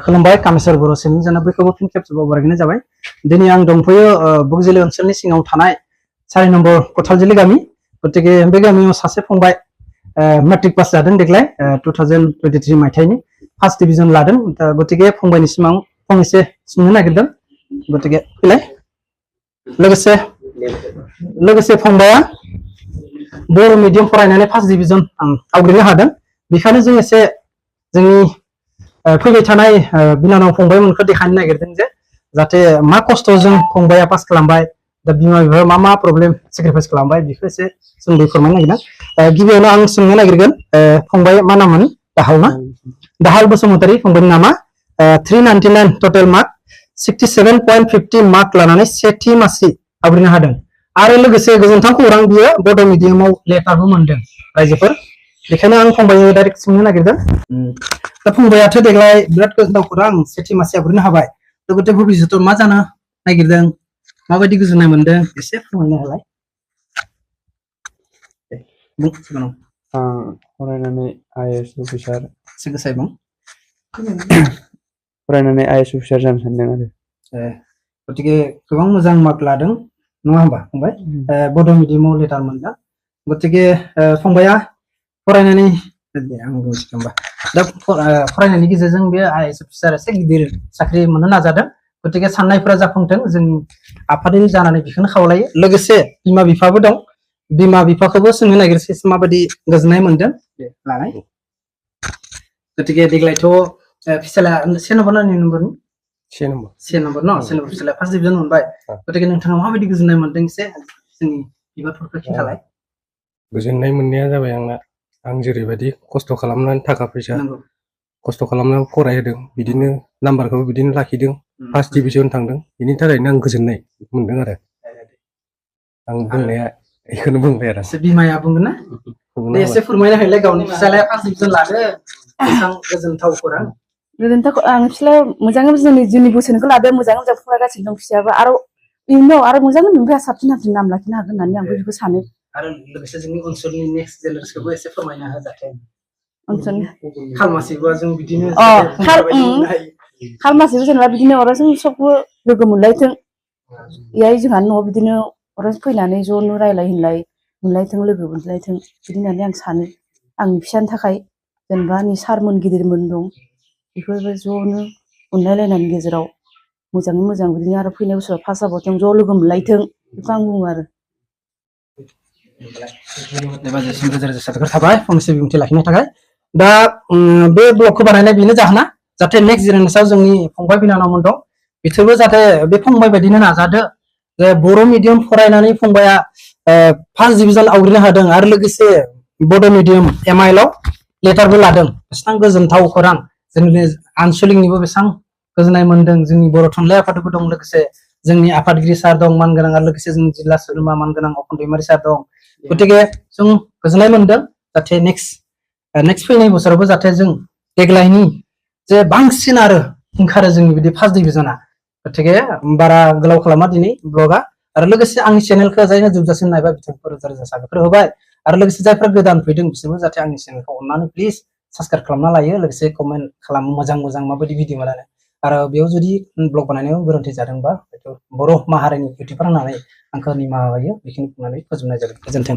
खुलुमबाय कामेश्वर बर' सेनि जाना बयखौबो फिन खेबसेबाव बरायनाय जाबाय। दिनै आं दंफैयो बगजिलि ओनसोलनि सिङाव थानाय 4 नम्बर कथालजिलि गामि। गतिके बे गामियाव सासे फंबाय मेट्रिक पास जादों देग्लाय 2023 मायथाइनि फार्स्ट डिविजन लादों। गतिके फंबायनि सिमां फंनैसो सोंनो नागिरदों। गतिके फैलाय लोगोसे फंबाया बर' मिडियाम फरायनानै फार्स्ट डिविजन आवग्रिनो हादों। बेखायनो जों एसे जोंनि फैबाय थानाय बिनानाव फंबायमोनखौ देखायनो नागिरदों जे जाहाथे मा खस्थ'जों फंबाया पास खालामबाय, दा बिमा बिफाया मा प्रब्लेम सेक्रिफाइस खालामबाय बेखौ एसे जोंबो फोरमायनो नागिरदों। गिबियावनो आं सोंनो नागिरगोन फंबाय मा नाममोन? दाहाल ना? दाहाल बसुमतारी फंबायनि नामा। 399 टटेल मार्क 67.50 मार्क लानानै सेथि मासि आवग्रिनो हादों। आरो लोगोसे गोजोनथाव खौरां बियो बड' मिडियामाव लेटारबो मोनदों रायजोफोर। बेखायनो आं फंबायनो डाइरेक्ट सोंनो नागिरदों। दा फंबायाथ' देग्लाय बिराद गोजोनथाव खौरां सेथि मासि आवग्रिनो हाबाय। लोगोसे भबिष्यतआव मा जानो नागिरदों, माबायदि गोजोननाय मोनदों एसे फोरमायनो हालाय। फरायनानै आइएएस अफिसार गोसाय बुं। फरायनानै आइएएस अफिसार जानो सानदों आरो। गतिके गोबां मोजां मार्क लादों नङा होमबा फंबाय? बड' मिडियामाव लेटार मोनदों। गतिके फंबाया फरायनानै दा फरायनायनि गेजेरजों बे आइएएस अफिसार एसे गिदिर साख्रि मोननो नाजादों। गतिके साननायफोरा जाफुंथों जोंनि आफादगिरि जानानै बेखौनो खावलायो। लोगोसे बिमा बिफाबो दं, बिमा बिफाखौबो सोंनो नागिरसै माबायदि गोजोननाय मोनदों बे लानाय। गतिके देग्लायथ' फिसाला 1 नम्बर ना 2 नम्बरनि? 1 नम्बर न? 1 नम्बर फिसाला फार्स्ट डिभिजन मोनबाय। गतिके नोंथाङा माबायदि गोजोननाय मोनदों एसे जोंनि बिबारफोरखौ खिन्थालाय। गोजोननाय मोननाया जाबाय आं जेरैबायदि खस्थ' खालामनानै थाखा फैसा खस्थ' खालामनानै फरायहोदों, बिदिनो नाम्बारखौ बिदिनो लाखिदों, फार्स्ट डिभिजन थांदों। बेनि थाखायनो आं गोजोननाय मोनदों आरो। आं बुंनाया बेखौनो बुंबाय आरो। बिमाया बुंगोन ना? एसे फोरमायना होलाय गावनि फिसालाया फार्स्ट डिभिजन लादो बेसेबां गोजोनथाव खौरां। गोजोनथाव आं फिसालाया मोजाङै जोंनि बोसोनखौ लादो, मोजाङै फरायगासिनो दं फिसायाबो। आरो इयुनाव आरो मोजाङै बिनिफ्राय साबसिन नाम लाखिनो हागोन होननानै आं बेखौ सानो। आरो लोगोसे जोंनि ओनसोलनि नेक्स्ट जेनेरेसनखौबो एसे फोरमायना हो जाहाथे खालमासिबा जों बिदिनो खालमासिबो जेनेबा बिदिनो अराय जों सबबो लोगो मोनलायथों। बेहाय जोंहा न'आव बिदिनो अराय फैनानै ज'नो रायलाय होनलाय मोनलायथों, लोगो मोनलायथों बिदि होननानै आं सानो। आंनि फिसानि थाखाय जेनेबा आंनि सारमोन गिदिरमोन दं, बेफोरबो ज'नो अनलायलायनायनि गेजेराव मोजाङै मोजां बिदिनो आरो फैनाय बोसोराव पास जाबावथों, ज' लोगो मोनलायथों बेखौ आं बुङो आरो। रोजा रोजा साबायखर थाबाय फंनैसो बिबुंथि लाखिनो थाखाय। दा बे ब्लगखौ बानायनाय बेनो जाहोना जाहाथे नेक्स्ट जेनेरेसनाव जोंनि फंबाय बिनानावमोन दं, बिसोरबो जाहाथे बे फंबाय बायदिनो नाजादो जे बर' मिडियाम फरायनानै फंबाया फार्स्ट डिभिजन आवग्रिनो हादों। आरो लोगोसे बड' मिडियाम MIL लेटारबो लादों। बेसेबां गोजोनथाव खौरां, जोंनि आनसलिकनिबो बेसेबां गोजोननाय मोनदों। जोंनि बर' थुनलाइ आफादबो दं, लोगोसे जोंनि आफादगिरि सार दं मानगोनां, आरो लोगोसे जोंनि जिल्ला सोद्रोमा मानगोनां अखन दैमारि सार दं। गतिके जों गोजोननाय मोनदों जाहाथे नेक्स्ट फैनाय बोसोरावबो जाहाथे जों देग्लायनि जे बांसिन आरो ओंखारो जोंनि बिदि फार्स्ट डिभिजना। गतिके बारा गोलाव खालामा दिनै ब्लगा। आरो लोगोसे आंनि चेनेलखौ जायनो जोबजासिम नायबाय बिथांखौ रोजा रोजा साबायखर होबाय। आरो लोगोसे जायफ्रा गोदान फैदों बिसोरबो जाहाथे आंनि चेनेलखौ अननानै प्लिज साबस्क्राइब खालामना लायो, लोगोसे कमेन्ट खालामो मोजां मोजां माबायदि भिडिअ बानायनो। आरो बेयाव जुदि ब्लग बानायनायाव गोरोन्थि जादोंबा बर' माहारिनि इउटिउबार होननानै आंखौ निमाहा होयो, बेखिनि बुंनानै फोजोबनाय जाबाय। गोजोन्थों।